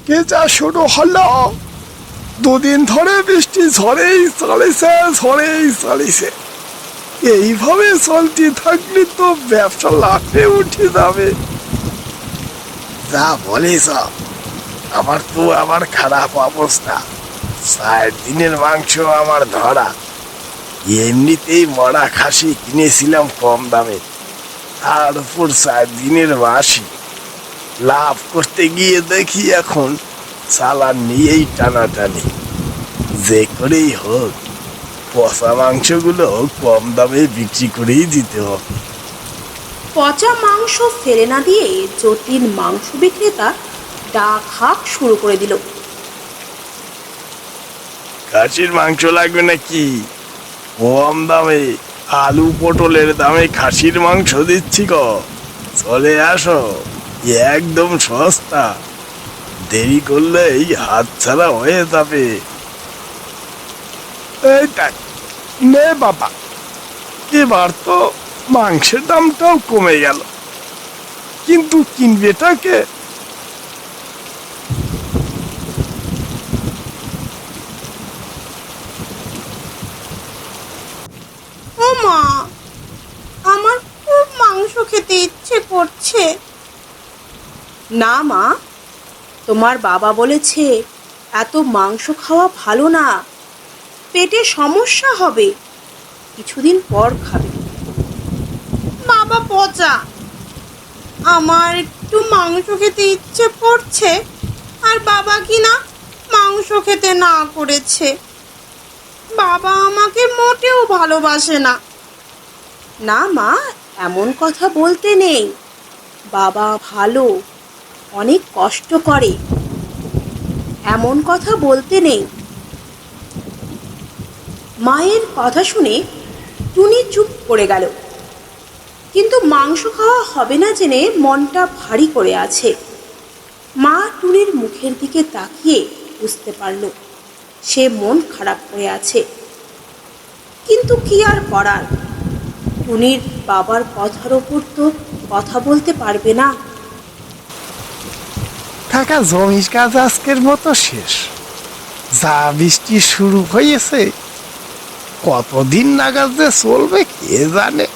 কে যা শুরু হলো, দুদিন ধরে বৃষ্টি ঝড়েই চলেছে। এইভাবে চলতে থাকলে তো ব্যবসা লাফে উঠে যাবে। যা বলিস, আমার খারাপ অবস্থা। 4 দিনের মাংস আমার ধরা। এমনিতেই মরা খাসি কিনেছিলাম কম দামে, তার উপর 4 দিনের বাসি। লাভ করতে গিয়ে দেখি এখন চালান নিয়েই টানাটানি। যে করেই হোক পচা মাংসগুলো কম দামে বিক্রি করেই দিতে হবে। পচা মাংস ফেলে না দিয়ে জটিল মাংস বিক্রেতা ডাক হাঁক শুরু করে দিল। খাসির মাংস লাগবে নাকি? কম দামে আলু পটলের দামে খাসির মাংস দিচ্ছি গো, চলে আসো, একদম সস্তা। দেরি করলেই হাত ছাড়া হয়ে যাবে। এইটাই নে বাবা, এবার তো মাংসের দামটাও কমে গেল, কিন্তু কিনবেটাকে? ও মা, আমার খুব মাংস খেতে ইচ্ছে করছে। না মা, তোমার বাবা বলেছে এত মাংস খাওয়া ভালো না, পেটে সমস্যা হবে, কিছুদিন পর খাবে। বাবা পচা, আমার একটু মাংস খেতে ইচ্ছে করছে, আর বাবা কি না মাংস খেতে না করেছে। বাবা আমাকে মোটেও ভালোবাসে না। না মা, এমন কথা বলতে নেই, বাবা ভালো, অনেক কষ্ট করে, এমন কথা বলতে নেই। মায়ের কথা শুনে টুনি চুপ করে গেল, কিন্তু মাংস খাওয়া হবে না জেনে মনটা ভারী করে আছে। মা টুনির মুখের দিকে তাকিয়ে বুঝতে পারল সে মন খারাপ করে আছে, কিন্তু কি আর করার, টুনির বাবার কথার ওপর তো কথা বলতে পারবে না। কাকা, জমির কাজ আজকের মতো শেষ। যা বৃষ্টি শুরু হয়েছে, কতদিন নাগাদ যে চলবে কে জানে।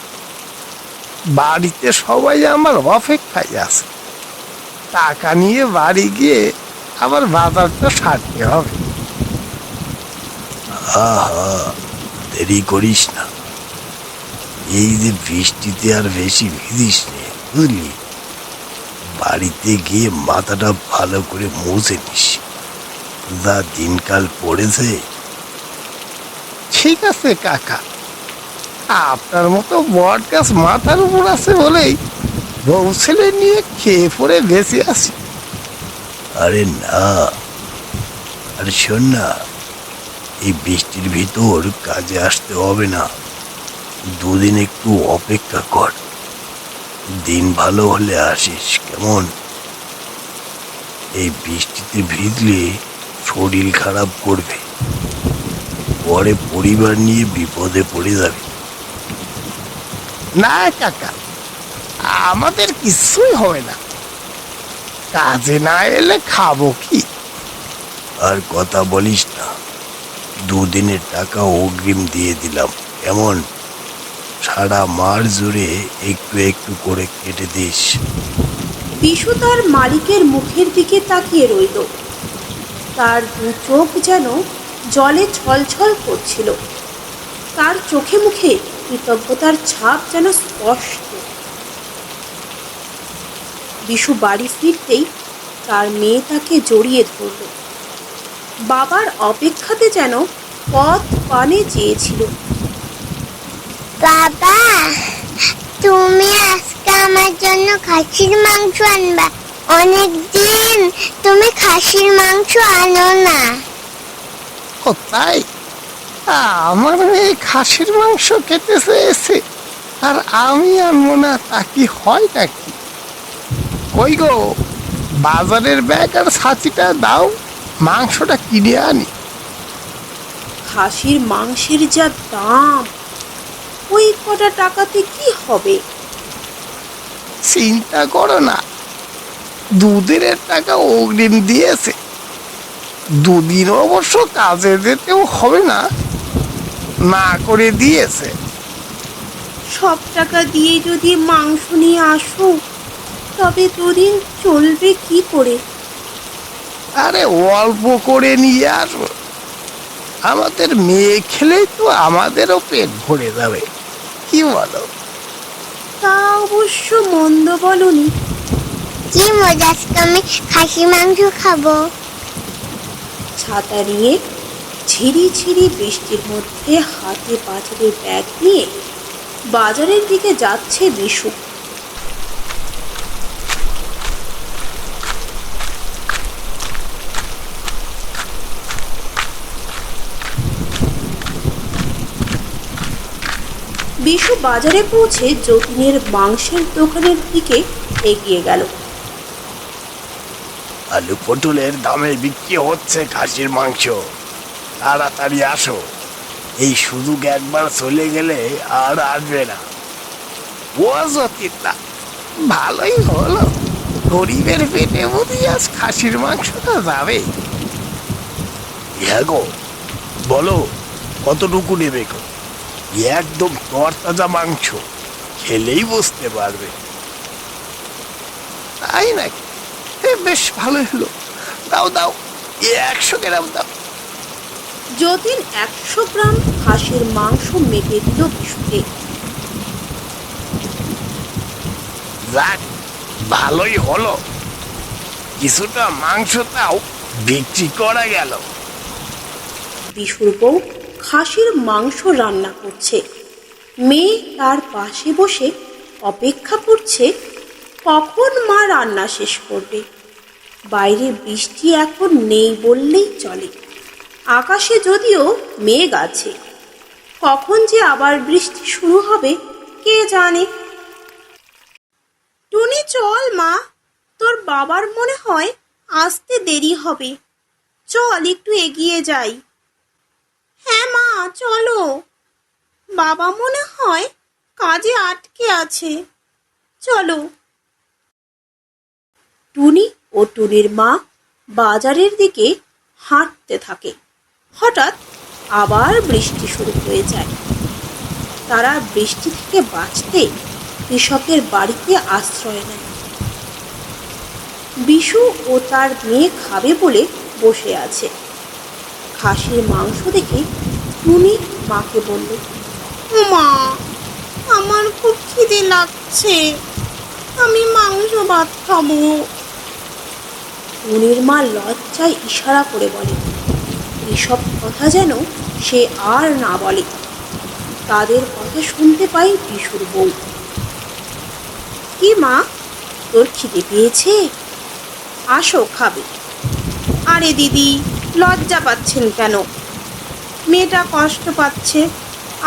বাড়িতে সবাই আমার অপেক্ষায় আছে। টাকা নিয়ে বাড়ি গিয়ে আবার বাজারটা সারতে হবে। আহা, দেরি করিস না। এই যে বৃষ্টিতে আর বেশি ভিজিস নে, বুঝলি? বাড়িতে গিয়ে মাথাটা ভালো করে মুছে নিস, যা দিনকাল পড়েছে। ঠিক আছে কাকা, আপনার মতো বট গাছ মাথার উপর আছে বলেই বউ ছেলে নিয়ে খেয়ে পড়ে বেঁচে আছি। আরে না, আরে শোন না, এই বৃষ্টির ভিতর কাজে আসতে হবে না। দুদিন একটু অপেক্ষা কর, দিন ভালো হলে আসিস, কেমন? এই বৃষ্টিতে ভিজলে শরীর খারাপ করবে, পরে পরিবার নিয়ে বিপদে পড়ে যাবে। না কাকা, আমাদের কিছুই হবে না। কাজে না এলে খাবো কি? আর কথা বলিস না, 2 দিনের টাকা অগ্রিম দিয়ে দিলাম, কেমন? সারা মাস জুড়ে একটু একটু করে কেটে দিস। বিশু তার মালিকের মুখের দিকে তাকিয়ে রইল, তার দু চোখ যেন জলে ছলছল করছিল, তার চোখে মুখে কৃতজ্ঞতার ছাপ যেন স্পষ্ট। বিশু বাড়ি ফিরতেই তার মেয়ে তাকে জড়িয়ে ধরল, বাবার অপেক্ষাতে যেন পথ পানে চেয়েছিল। বাবা, তুমি আজকে আমার জন্য খাসির মাংস আনবা। অনেকদিন তুমি খাসির মাংস আনো না। ও তাই? আমার মেয়ে খাসির মাংস খেতে চেয়েছে আর আমি আনবো না, তা কি হয় নাকি? কই গো, বাজারের ব্যাগ আর ছাতিটা দাও, মাংসটা কিনে আনি। খাসির মাংসের যা দাম, ওই কটা টাকাতে কি হবে? চিন্তা করো না, দুদিনের টাকা অগ্রিম দিয়েছে। দুদিন অবশ্য কাজে যেতেও হবে না, না করে দিয়েছে। সব টাকা দিয়ে যদি মাংস নিয়ে আসো তবে দুদিন চলবে কি করে? আরে অল্প করে নিয়ে আসো, আমাদের মেয়ে খেলেই তো আমাদেরও পেট ভরে যাবে, কি বলো? তা অবশ্য মন্দ বলনি। কি মজা, আজকে আমি খাসির মাংস খাবো। ছাতা নিয়ে ঝিরি ঝিরি বৃষ্টির মধ্যে হাতে বাজারের ব্যাগ নিয়ে বাজারের দিকে যাচ্ছে বিশু। বিশু বাজারে পৌঁছে যতীনের মাংসের দোকানের দিকে এগিয়ে গেল। আলু পটলের দামে বিক্রি হচ্ছে খাসির মাংস, তাড়াতাড়ি আসো, এই সুযোগ একবার চলে গেলে আর আসবে না। ও যতীনদা, ভালোই হলো, গরিবের পেটে বুঝি আজ খাসির মাংসটা যাবে। হ্যাঁ গো, বলো কতটুকু নেবে গো? একদম তরতাজা মাংস, খেলেই বুঝতে পারবে। তাই নাকি? বেশ ভালোই হলো, দাও দাও, 100 গ্রাম দাও। যতীন 100 গ্রাম খাসির মাংস মেপে দিল বিশুকে। যাক, ভালোই হলো, কিছুটা মাংসটাও বিক্রি করা গেল। বিশুর বউ খাসির মাংস রান্না করছে, মেয়ে তার পাশে বসে অপেক্ষা করছে কখন মা রান্না শেষ করবে। বাইরে বৃষ্টি এখন নেই বললেই চলে, আকাশে যদিও মেঘ আছে, কখন যে আবার বৃষ্টি শুরু হবে কে জানে। টুনি চল মা, তোর বাবার মনে হয় আসতে দেরি হবে, চল একটু এগিয়ে যাই। হ্যাঁ মা চলো, বাবা মনে হয় কাজে আটকে আছে, চলো। টুনি ও টুনির মা বাজারের দিকে হাঁটতে থাকে। হঠাৎ আবার বৃষ্টি শুরু হয়ে যায়। তারা বৃষ্টি থেকে বাঁচতে কৃষকের বাড়িতে আশ্রয় নেয়। বিশু ও তার মেয়ে খাবে বলে বসে আছে। খাসির মাংস দেখে টুনি মাকে বলল, মা, আমার খুব খিদে লাগছে, আমি মাংস ভাত খাবো। টুনির মা লজ্জায় ইশারা করে বলে, এসব কথা যেন সে আর না বলে। তাদের কথা শুনতে পাই বিশুর বউ। কি মা, তোর খিদে পেয়েছে? আসো খাবে। আরে দিদি, লজ্জা পাচ্ছেন কেন? মেয়েটা কষ্ট পাচ্ছে,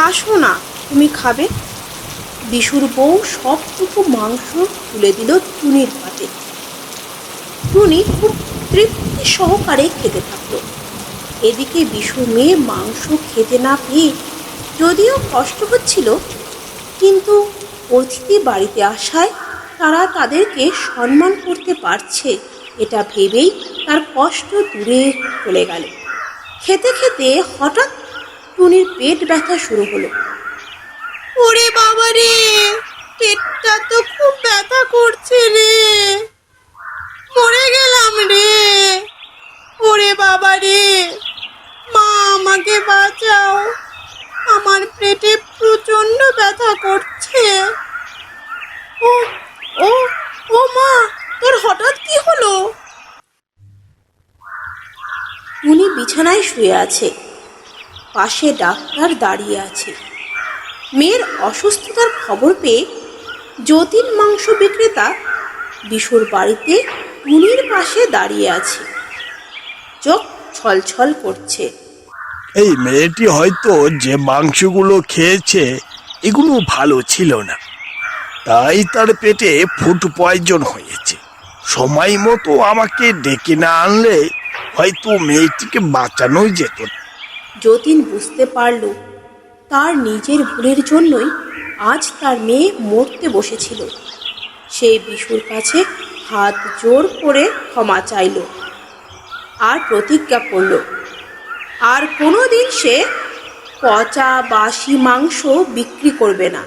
আসো না, তুমি খাবে। বিশুর বউ সবটুকু মাংস তুলে দিল টুনির পাতে। টুনি খুব তৃপ্তি সহকারে খেতে থাকলো। এদিকে বিশুর মেয়ে মাংস খেতে না পেয়ে যদিও কষ্ট হচ্ছিল, কিন্তু অতিথি বাড়িতে আসায় তারা তাদেরকে সম্মান করতে পারছে এটা ভেবেই তার কষ্ট দূরে চলে গেল। খেতে খেতে হঠাৎ টুনির পেট ব্যথা শুরু হলো। ওরে বাবা রে, পেটটা তো খুব ব্যথা করছে রে, মরে গেলাম রে। ওরে বাবা রে, মা আমাকে বাঁচাও, আমার পেটে প্রচন্ড ব্যথা করছে। ও ও ও মা, তোর হঠাৎ কি হলো? উনি বিছানায় শুয়ে আছে, পাশে ডাক্তার দাঁড়িয়ে আছে। মেয়ের অসুস্থতার খবর পেয়ে যতীন মাংস বিক্রেতা বিশুর বাড়িতে টুনির পাশে দাঁড়িয়ে আছে, চোখ ছলছল করছে। এই মেয়েটি হয়তো যে মাংসগুলো খেয়েছে এগুলো ভালো ছিল না, তাই তার পেটে ফুড পয়জন হয়েছে। সময় মতো আমাকে ডেকে না আনলে হয়তো মেয়েটিকে বাঁচানোই যেত না। যতীন বুঝতে পারল তার নিজের ভুলের জন্যই আজ তার মেয়ে মরতে বসেছিল। সে বিশুর কাছে হাত জোর করে ক্ষমা চাইল আর প্রতিজ্ঞা করল আর কোনোদিন সে পচা বাসি মাংস বিক্রি করবে না।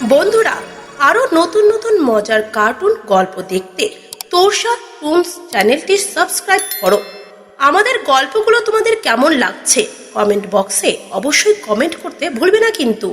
বন্ধুরা, আরও নতুন নতুন মজার কার্টুন গল্প দেখতে তোষা টুনস চ্যানেলটি সাবস্ক্রাইব করো। আমাদের গল্পগুলো তোমাদের কেমন লাগছে কমেন্ট বক্সে অবশ্যই কমেন্ট করতে ভুলবে না কিন্তু।